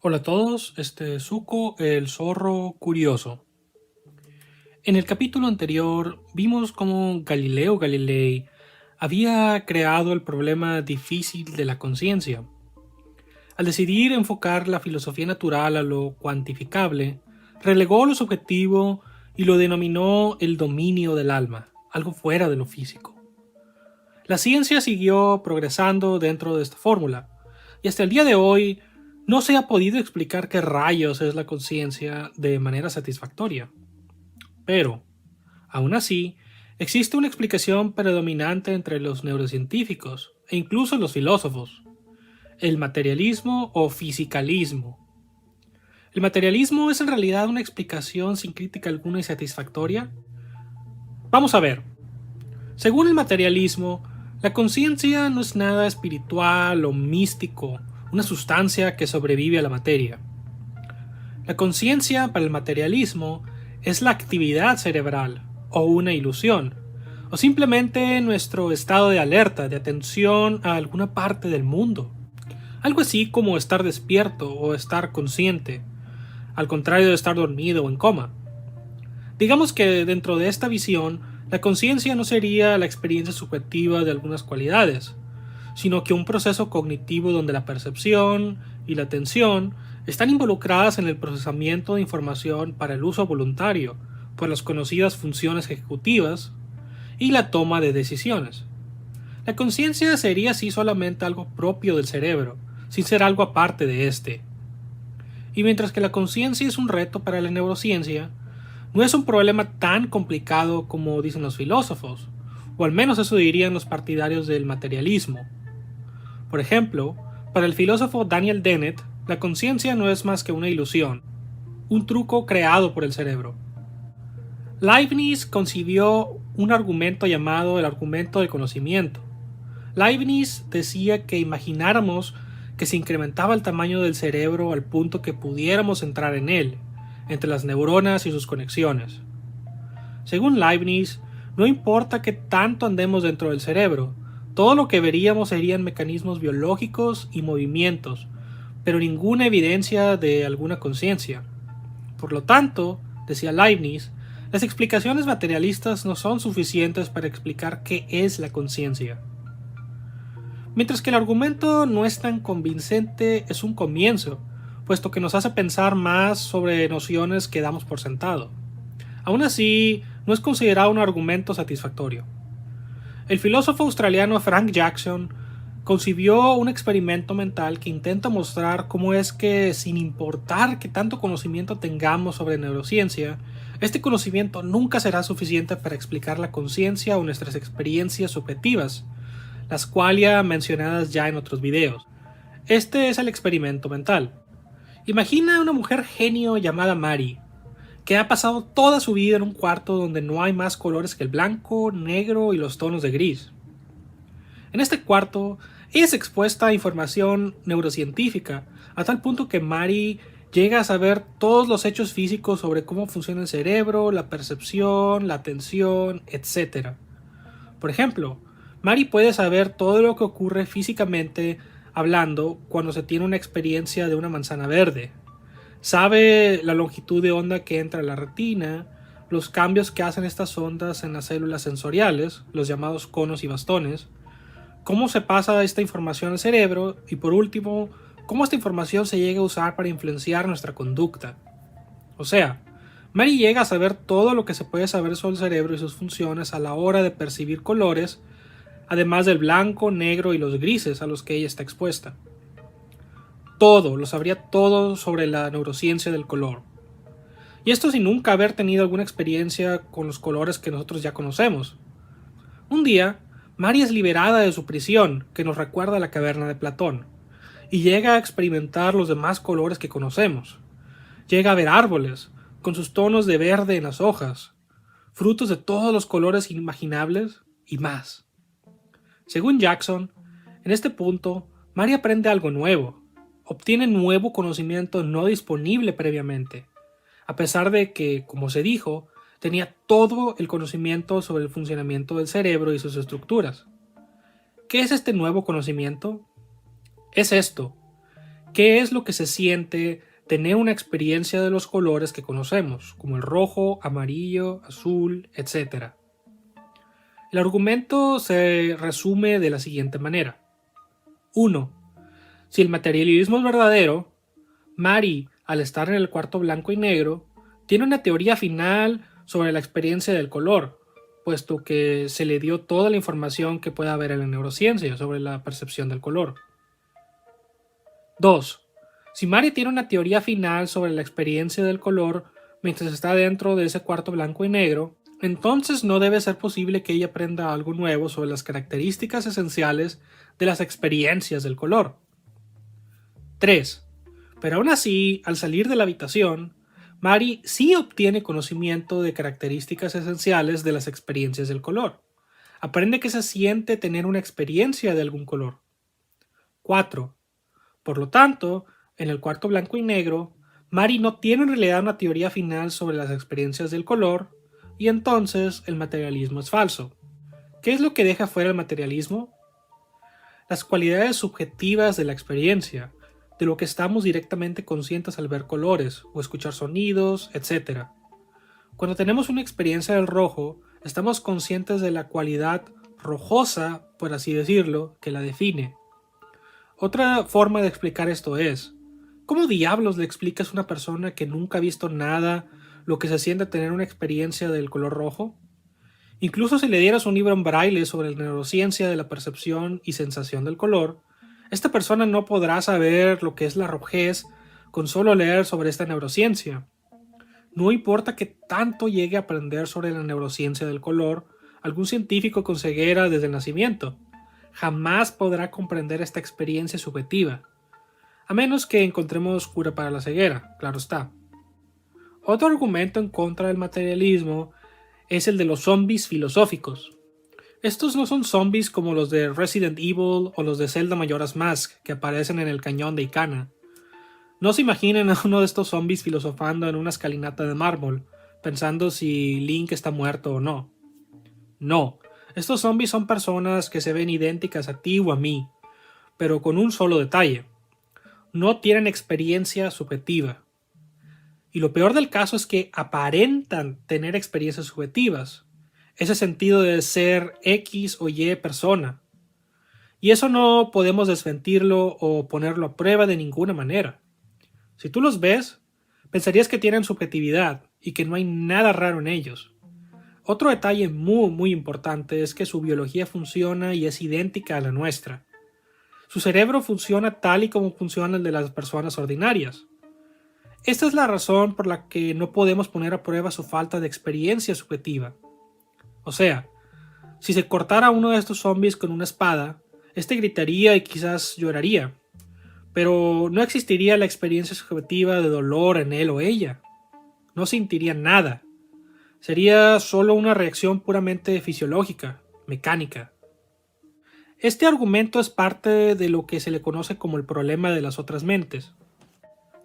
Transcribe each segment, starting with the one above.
Hola a todos, este es Zuko, el zorro curioso. En el capítulo anterior vimos cómo Galileo Galilei había creado el problema difícil de la conciencia. Al decidir enfocar la filosofía natural a lo cuantificable, relegó lo subjetivo y lo denominó el dominio del alma, algo fuera de lo físico. La ciencia siguió progresando dentro de esta fórmula, y hasta el día de hoy no se ha podido explicar qué rayos es la conciencia de manera satisfactoria. Pero, aún así, existe una explicación predominante entre los neurocientíficos e incluso los filósofos: el materialismo o fisicalismo. ¿El materialismo es en realidad una explicación sin crítica alguna y satisfactoria? Vamos a ver. Según el materialismo, la conciencia no es nada espiritual o místico, una sustancia que sobrevive a la materia. La conciencia para el materialismo es la actividad cerebral, o una ilusión, o simplemente nuestro estado de alerta, de atención a alguna parte del mundo. Algo así como estar despierto o estar consciente, al contrario de estar dormido o en coma. Digamos que dentro de esta visión, la conciencia no sería la experiencia subjetiva de algunas cualidades, sino que un proceso cognitivo donde la percepción y la atención están involucradas en el procesamiento de información para el uso voluntario por las conocidas funciones ejecutivas y la toma de decisiones. La conciencia sería así solamente algo propio del cerebro, sin ser algo aparte de éste. Y mientras que la conciencia es un reto para la neurociencia, no es un problema tan complicado como dicen los filósofos, o al menos eso dirían los partidarios del materialismo. Por ejemplo, para el filósofo Daniel Dennett, la conciencia no es más que una ilusión, un truco creado por el cerebro. Leibniz concibió un argumento llamado el argumento del conocimiento. Leibniz decía que imagináramos que se incrementaba el tamaño del cerebro al punto que pudiéramos entrar en él, entre las neuronas y sus conexiones. Según Leibniz, no importa qué tanto andemos dentro del cerebro, todo lo que veríamos serían mecanismos biológicos y movimientos, pero ninguna evidencia de alguna conciencia. Por lo tanto, decía Leibniz, las explicaciones materialistas no son suficientes para explicar qué es la conciencia. Mientras que el argumento no es tan convincente, es un comienzo, puesto que nos hace pensar más sobre nociones que damos por sentado. Aún así, no es considerado un argumento satisfactorio. El filósofo australiano Frank Jackson concibió un experimento mental que intenta mostrar cómo es que, sin importar qué tanto conocimiento tengamos sobre neurociencia, este conocimiento nunca será suficiente para explicar la conciencia o nuestras experiencias subjetivas, las cuales mencionadas ya en otros videos. Este es el experimento mental. Imagina una mujer genio llamada Mary, que ha pasado toda su vida en un cuarto donde no hay más colores que el blanco, negro y los tonos de gris. En este cuarto, ella es expuesta a información neurocientífica, a tal punto que Mary llega a saber todos los hechos físicos sobre cómo funciona el cerebro, la percepción, la atención, etc. Por ejemplo, Mary puede saber todo lo que ocurre físicamente hablando cuando se tiene una experiencia de una manzana verde. Sabe la longitud de onda que entra a la retina, los cambios que hacen estas ondas en las células sensoriales, los llamados conos y bastones, cómo se pasa esta información al cerebro y, por último, cómo esta información se llega a usar para influenciar nuestra conducta. O sea, Mary llega a saber todo lo que se puede saber sobre el cerebro y sus funciones a la hora de percibir colores, además del blanco, negro y los grises a los que ella está expuesta. Todo, lo sabría todo sobre la neurociencia del color. Y esto sin nunca haber tenido alguna experiencia con los colores que nosotros ya conocemos. Un día, Mary es liberada de su prisión, que nos recuerda a la caverna de Platón, y llega a experimentar los demás colores que conocemos. Llega a ver árboles, con sus tonos de verde en las hojas, frutos de todos los colores imaginables y más. Según Jackson, en este punto, Mary aprende algo nuevo, obtiene nuevo conocimiento no disponible previamente, a pesar de que, como se dijo, tenía todo el conocimiento sobre el funcionamiento del cerebro y sus estructuras. ¿Qué es este nuevo conocimiento? Es esto, ¿Qué es lo que se siente tener una experiencia de los colores que conocemos, como el rojo, amarillo, azul, etcétera? El argumento se resume de la siguiente manera. 1. Si el materialismo es verdadero, Mari, al estar en el cuarto blanco y negro, tiene una teoría final sobre la experiencia del color, puesto que se le dio toda la información que pueda haber en la neurociencia sobre la percepción del color. 2. Si Mari tiene una teoría final sobre la experiencia del color mientras está dentro de ese cuarto blanco y negro, entonces no debe ser posible que ella aprenda algo nuevo sobre las características esenciales de las experiencias del color. 3. Pero aún así, al salir de la habitación, Mari sí obtiene conocimiento de características esenciales de las experiencias del color. Aprende que se siente tener una experiencia de algún color. 4. Por lo tanto, en el cuarto blanco y negro, Mari no tiene en realidad una teoría final sobre las experiencias del color, y entonces el materialismo es falso. ¿Qué es lo que deja fuera el materialismo? Las cualidades subjetivas de la experiencia, de lo que estamos directamente conscientes al ver colores o escuchar sonidos, etc. Cuando tenemos una experiencia del rojo, estamos conscientes de la cualidad rojosa, por así decirlo, que la define. Otra forma de explicar esto es, ¿cómo diablos le explicas a una persona que nunca ha visto nada lo que se siente tener una experiencia del color rojo? Incluso si le dieras un libro en braille sobre la neurociencia de la percepción y sensación del color, esta persona no podrá saber lo que es la rojez con solo leer sobre esta neurociencia. No importa que tanto llegue a aprender sobre la neurociencia del color, algún científico con ceguera desde el nacimiento jamás podrá comprender esta experiencia subjetiva, a menos que encontremos cura para la ceguera, claro está. Otro argumento en contra del materialismo es el de los zombies filosóficos. Estos no son zombies como los de Resident Evil o los de Zelda Majora's Mask que aparecen en el cañón de Ikana. No se imaginen a uno de estos zombies filosofando en una escalinata de mármol, pensando si Link está muerto o no. No, estos zombies son personas que se ven idénticas a ti o a mí, pero con un solo detalle. No tienen experiencia subjetiva. Y lo peor del caso es que aparentan tener experiencias subjetivas, ese sentido de ser X o Y persona. Y eso no podemos desmentirlo o ponerlo a prueba de ninguna manera. Si tú los ves, pensarías que tienen subjetividad y que no hay nada raro en ellos. Otro detalle muy importante es que su biología funciona y es idéntica a la nuestra. Su cerebro funciona tal y como funciona el de las personas ordinarias. Esta es la razón por la que no podemos poner a prueba su falta de experiencia subjetiva. O sea, si se cortara a uno de estos zombies con una espada, este gritaría y quizás lloraría, pero no existiría la experiencia subjetiva de dolor en él o ella. No sentiría nada. Sería solo una reacción puramente fisiológica, mecánica. Este argumento es parte de lo que se le conoce como el problema de las otras mentes.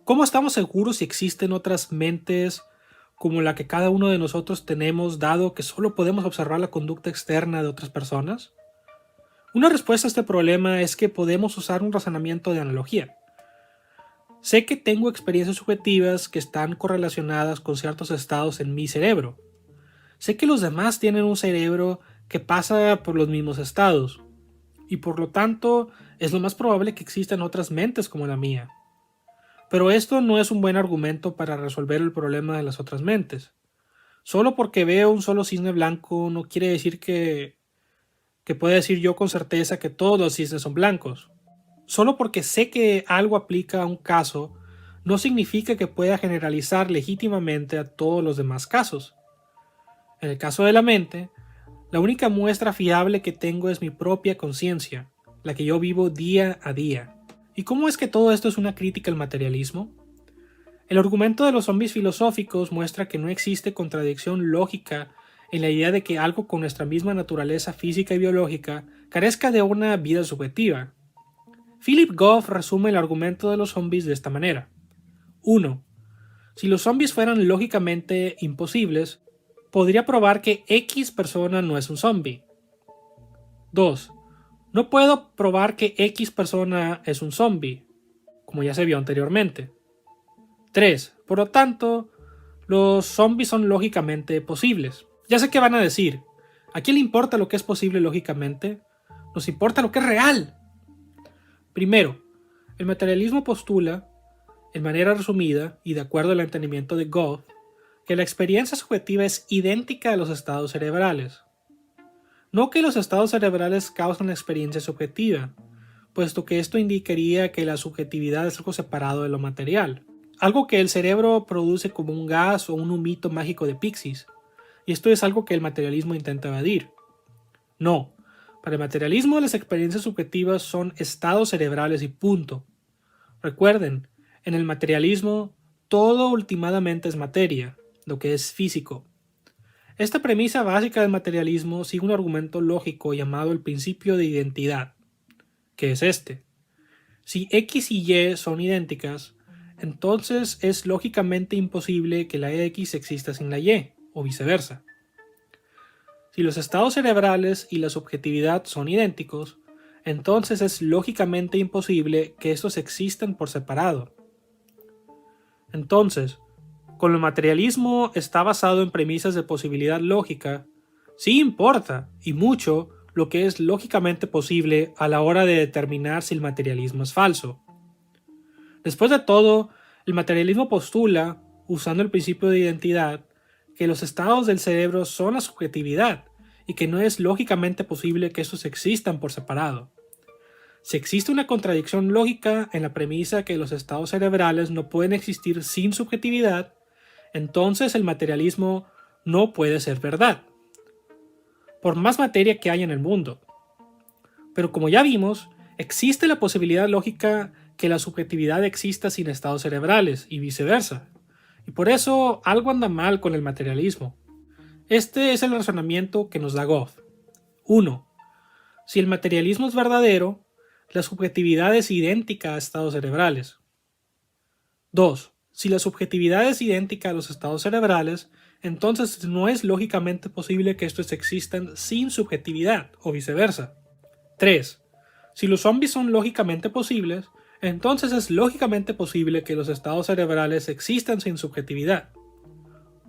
¿Cómo estamos seguros si existen otras mentes como la que cada uno de nosotros tenemos, dado que solo podemos observar la conducta externa de otras personas? Una respuesta a este problema es que podemos usar un razonamiento de analogía. Sé que tengo experiencias subjetivas que están correlacionadas con ciertos estados en mi cerebro. Sé que los demás tienen un cerebro que pasa por los mismos estados, y por lo tanto es lo más probable que existan otras mentes como la mía. Pero esto no es un buen argumento para resolver el problema de las otras mentes. Solo porque veo un solo cisne blanco no quiere decir que pueda decir yo con certeza que todos los cisnes son blancos. Solo porque sé que algo aplica a un caso no significa que pueda generalizar legítimamente a todos los demás casos. En el caso de la mente, la única muestra fiable que tengo es mi propia conciencia, la que yo vivo día a día. ¿Y cómo es que todo esto es una crítica al materialismo? El argumento de los zombies filosóficos muestra que no existe contradicción lógica en la idea de que algo con nuestra misma naturaleza física y biológica carezca de una vida subjetiva. Philip Goff resume el argumento de los zombies de esta manera. 1. Si los zombies fueran lógicamente imposibles, podría probar que X persona no es un zombie. 2. No puedo probar que X persona es un zombie. como ya se vio anteriormente. 3. Por lo tanto, los zombies son lógicamente posibles. Ya sé qué van a decir. ¿A quién le importa lo que es posible lógicamente? Nos importa lo que es real. Primero, el materialismo postula, en manera resumida y de acuerdo al entendimiento de Goff, que la experiencia subjetiva es idéntica a los estados cerebrales. No que los estados cerebrales causan la experiencia subjetiva, puesto que esto indicaría que la subjetividad es algo separado de lo material, algo que el cerebro produce como un gas o un humito mágico de pixies, y esto es algo que el materialismo intenta evadir. No, para el materialismo las experiencias subjetivas son estados cerebrales y punto. Recuerden, en el materialismo todo últimamente es materia, lo que es físico. Esta premisa básica del materialismo sigue un argumento lógico llamado el principio de identidad, que es este. Si X y Y son idénticas, entonces es lógicamente imposible que la X exista sin la Y, o viceversa. Si los estados cerebrales y la subjetividad son idénticos, entonces es lógicamente imposible que estos existan por separado. Entonces, cuando el materialismo está basado en premisas de posibilidad lógica, sí importa, y mucho, lo que es lógicamente posible a la hora de determinar si el materialismo es falso. Después de todo, el materialismo postula, usando el principio de identidad, que los estados del cerebro son la subjetividad y que no es lógicamente posible que estos existan por separado. Si existe una contradicción lógica en la premisa que los estados cerebrales no pueden existir sin subjetividad, entonces el materialismo no puede ser verdad, por más materia que haya en el mundo. Pero como ya vimos, existe la posibilidad lógica que la subjetividad exista sin estados cerebrales y viceversa, y por eso algo anda mal con el materialismo. Este es el razonamiento que nos da Goff. 1. Si el materialismo es verdadero, la subjetividad es idéntica a estados cerebrales. 2. Si la subjetividad es idéntica a los estados cerebrales, entonces no es lógicamente posible que estos existan sin subjetividad, o viceversa. 3. Si los zombies son lógicamente posibles, entonces es lógicamente posible que los estados cerebrales existan sin subjetividad.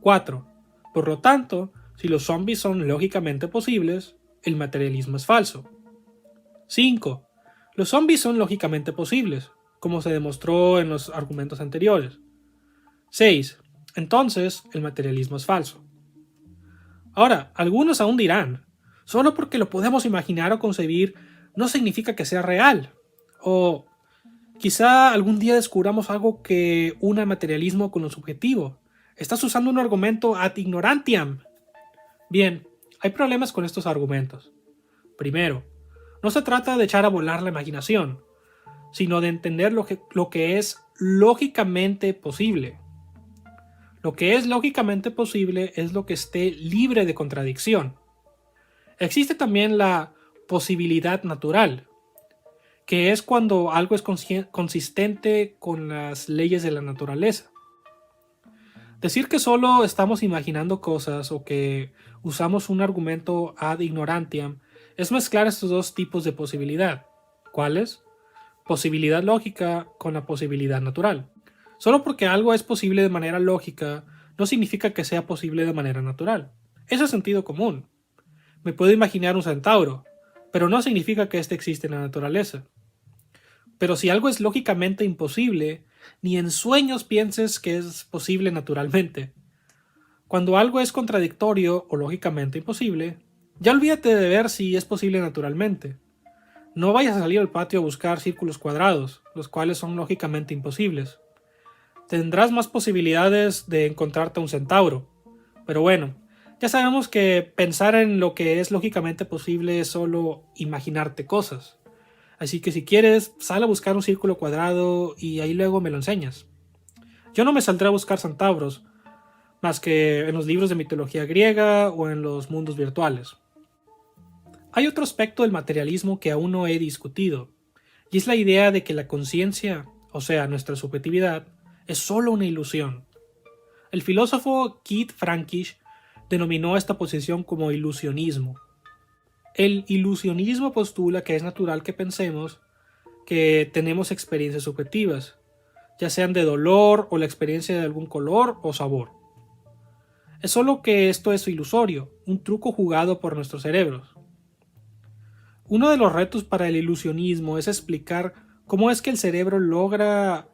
4. Por lo tanto, si los zombies son lógicamente posibles, el materialismo es falso. 5. Los zombies son lógicamente posibles, como se demostró en los argumentos anteriores. 6. Entonces, el materialismo es falso. Ahora, algunos aún dirán, solo porque lo podemos imaginar o concebir no significa que sea real. O quizá algún día descubramos algo que una el materialismo con lo subjetivo. Estás usando un argumento ad ignorantiam. Bien, hay problemas con estos argumentos. Primero, no se trata de echar a volar la imaginación, sino de entender lo que es lógicamente posible. Lo que es lógicamente posible es lo que esté libre de contradicción. Existe también la posibilidad natural, que es cuando algo es consistente con las leyes de la naturaleza. Decir que solo estamos imaginando cosas o que usamos un argumento ad ignorantiam es mezclar estos dos tipos de posibilidad. ¿Cuáles? Posibilidad lógica con la posibilidad natural. Solo porque algo es posible de manera lógica no significa que sea posible de manera natural. Eso es sentido común. Me puedo imaginar un centauro, pero no significa que éste existe en la naturaleza. Pero si algo es lógicamente imposible, ni en sueños pienses que es posible naturalmente. Cuando algo es contradictorio o lógicamente imposible, ya olvídate de ver si es posible naturalmente. No vayas a salir al patio a buscar círculos cuadrados, los cuales son lógicamente imposibles. Tendrás más posibilidades de encontrarte a un centauro. Pero bueno, ya sabemos que pensar en lo que es lógicamente posible es solo imaginarte cosas. Así que si quieres, sal a buscar un círculo cuadrado y ahí luego me lo enseñas. Yo no me saldré a buscar centauros, más que en los libros de mitología griega o en los mundos virtuales. Hay otro aspecto del materialismo que aún no he discutido, y es la idea de que la conciencia, o sea, nuestra subjetividad, es solo una ilusión. El filósofo Keith Frankish denominó esta posición como ilusionismo. El ilusionismo postula que es natural que pensemos que tenemos experiencias subjetivas, ya sean de dolor o la experiencia de algún color o sabor. Es solo que esto es ilusorio, un truco jugado por nuestros cerebros. Uno de los retos para el ilusionismo es explicar cómo es que el cerebro logra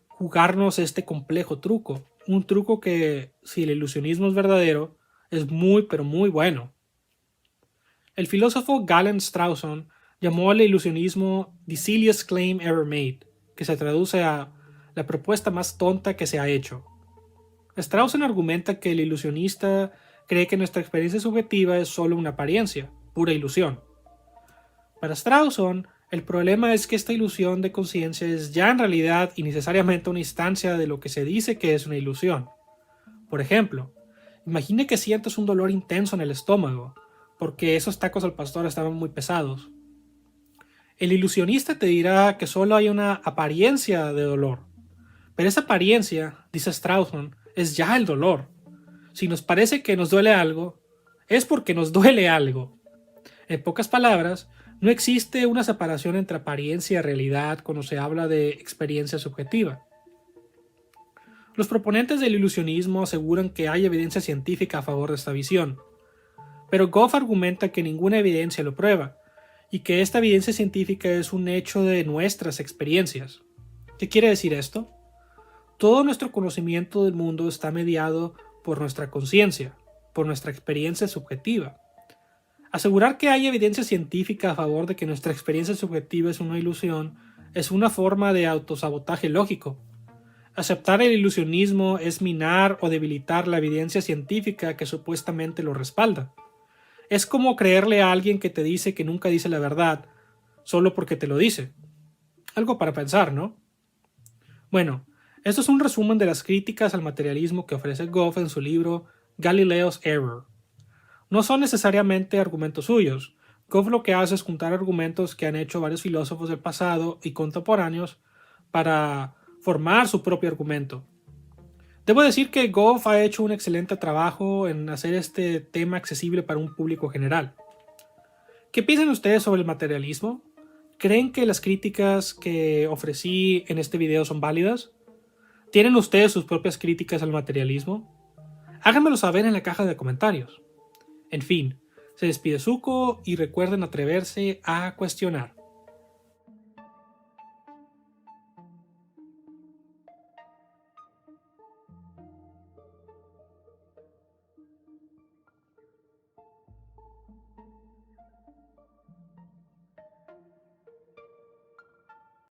jugarnos este complejo truco, un truco que, si el ilusionismo es verdadero, es muy pero muy bueno. El filósofo Galen Strawson llamó al ilusionismo "the silliest claim ever made", que se traduce a "la propuesta más tonta que se ha hecho". Strawson argumenta que el ilusionista cree que nuestra experiencia subjetiva es solo una apariencia, pura ilusión. Para Strawson, el problema es que esta ilusión de conciencia es ya en realidad y necesariamente una instancia de lo que se dice que es una ilusión. Por ejemplo, imagine que sientes un dolor intenso en el estómago, porque esos tacos al pastor estaban muy pesados. El ilusionista te dirá que solo hay una apariencia de dolor, pero esa apariencia, dice Strawson, es ya el dolor. Si nos parece que nos duele algo, es porque nos duele algo. En pocas palabras, no existe una separación entre apariencia y realidad cuando se habla de experiencia subjetiva. Los proponentes del ilusionismo aseguran que hay evidencia científica a favor de esta visión, pero Goff argumenta que ninguna evidencia lo prueba, y que esta evidencia científica es un hecho de nuestras experiencias. ¿Qué quiere decir esto? Todo nuestro conocimiento del mundo está mediado por nuestra conciencia, por nuestra experiencia subjetiva. Asegurar que hay evidencia científica a favor de que nuestra experiencia subjetiva es una ilusión es una forma de autosabotaje lógico. Aceptar el ilusionismo es minar o debilitar la evidencia científica que supuestamente lo respalda. Es como creerle a alguien que te dice que nunca dice la verdad, solo porque te lo dice. Algo para pensar, ¿no? Bueno, esto es un resumen de las críticas al materialismo que ofrece Goff en su libro Galileo's Error. No son necesariamente argumentos suyos. Goff lo que hace es juntar argumentos que han hecho varios filósofos del pasado y contemporáneos para formar su propio argumento. Debo decir que Goff ha hecho un excelente trabajo en hacer este tema accesible para un público general. ¿Qué piensan ustedes sobre el materialismo? ¿Creen que las críticas que ofrecí en este video son válidas? ¿Tienen ustedes sus propias críticas al materialismo? Háganmelo saber en la caja de comentarios. En fin, se despide Zuko y recuerden atreverse a cuestionar.